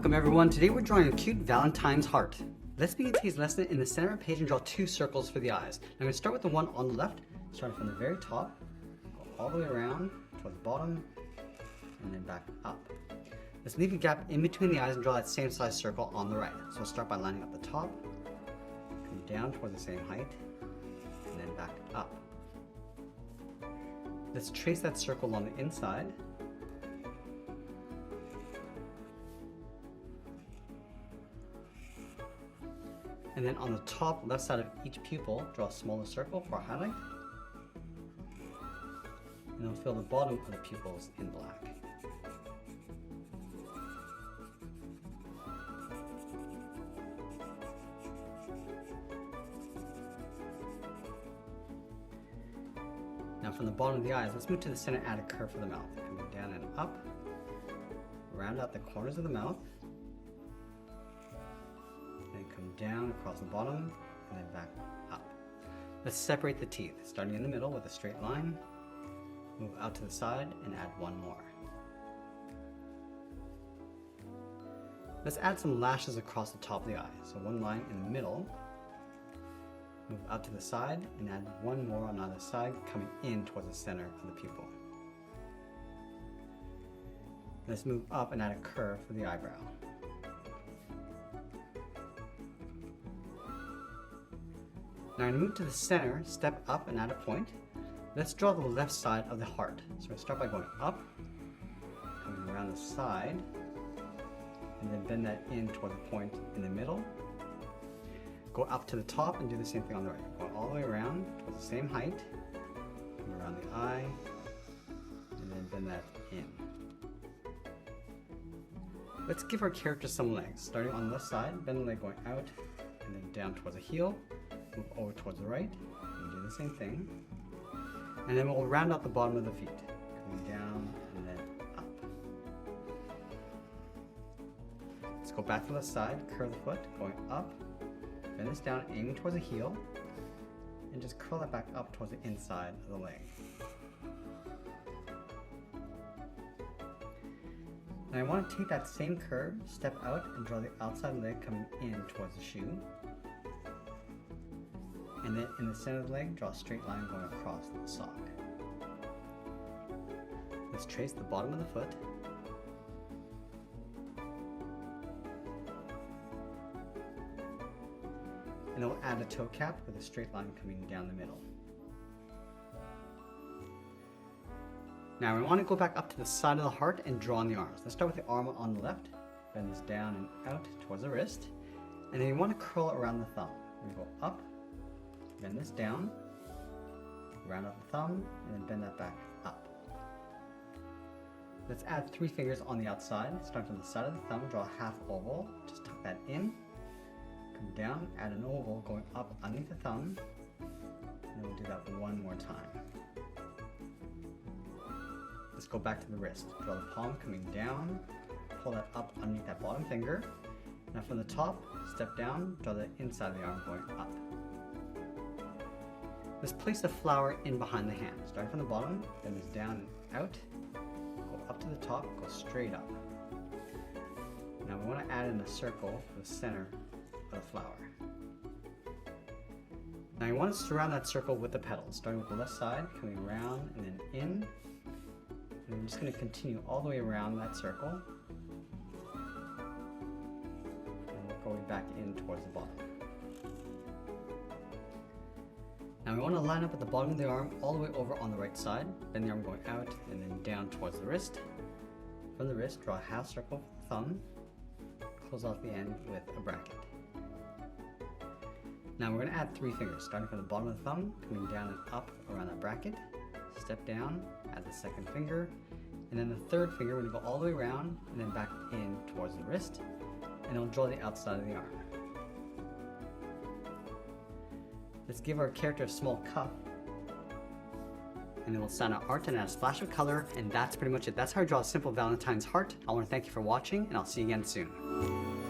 Welcome everyone. Today we're drawing a cute Valentine's heart. Let's begin today's lesson in the center of the page and draw two circles for the eyes. I'm going to start with the one on the left, starting from the very top, go all the way around towards the bottom, and then back up. Let's leave a gap in between the eyes and draw that same size circle on the right. So we'll start by lining up the top, come down towards the same height, and then back up. Let's trace that circle on the inside. And then on the top left side of each pupil, draw a smaller circle for a highlight. And then fill the bottom of the pupils in black. Now from the bottom of the eyes, let's move to the center and add a curve for the mouth. Coming down and up, round out the corners of the mouth, and come down across the bottom, and then back up. Let's separate the teeth, starting in the middle with a straight line, move out to the side, and add one more. Let's add some lashes across the top of the eye. So one line in the middle, move out to the side, and add one more on either side, coming in towards the center of the pupil. Let's move up and add a curve for the eyebrow. Now I'm going to move to the center, step up and add a point. Let's draw the left side of the heart. So we'll start by going up, coming around the side, and then bend that in toward the point in the middle. Go up to the top and do the same thing on the right. Go all the way around towards the same height, come around the eye, and then bend that in. Let's give our character some legs. Starting on the left side, bend the leg going out, and then down towards the heel. Move over towards the right, and do the same thing. And then we'll round out the bottom of the feet, coming down and then up. Let's go back to the side, curve the foot, going up, bend this down, aiming towards the heel, and just curl it back up towards the inside of the leg. Now I want to take that same curve, step out, and draw the outside leg coming in towards the shoe. And then in the center of the leg, draw a straight line going across the sock. Let's trace the bottom of the foot. And then we'll add a toe cap with a straight line coming down the middle. Now we want to go back up to the side of the heart and draw on the arms. Let's start with the arm on the left, bend this down and out towards the wrist, and then you want to curl it around the thumb. We go up, bend this down, round out the thumb, and then bend that back up. Let's add 3 fingers on the outside. Start from the side of the thumb, draw a half oval, just tuck that in, come down, add an oval going up underneath the thumb, and then we'll do that one more time. Let's go back to the wrist. Draw the palm coming down, pull that up underneath that bottom finger. Now from the top, step down, draw the inside of the arm going up. Let's place the flower in behind the hand. Starting from the bottom, bend this down and out, go up to the top, go straight up. Now we want to add in a circle for the center of the flower. Now you want to surround that circle with the petals, starting with the left side, coming around and then in. And we're just going to continue all the way around that circle, and going back in towards the bottom. Now we want to line up at the bottom of the arm all the way over on the right side, bend the arm going out and then down towards the wrist. From the wrist, draw a half circle with the thumb, close off the end with a bracket. Now we're going to add 3 fingers, starting from the bottom of the thumb, coming down and up around that bracket, step down, add the second finger, and then the third finger, we're going to go all the way around and then back in towards the wrist, and it'll draw the outside of the arm. Let's give our character a small cuff, and then we'll sign our art and add a splash of color, and that's pretty much it. That's how I draw a simple Valentine's heart. I want to thank you for watching, and I'll see you again soon.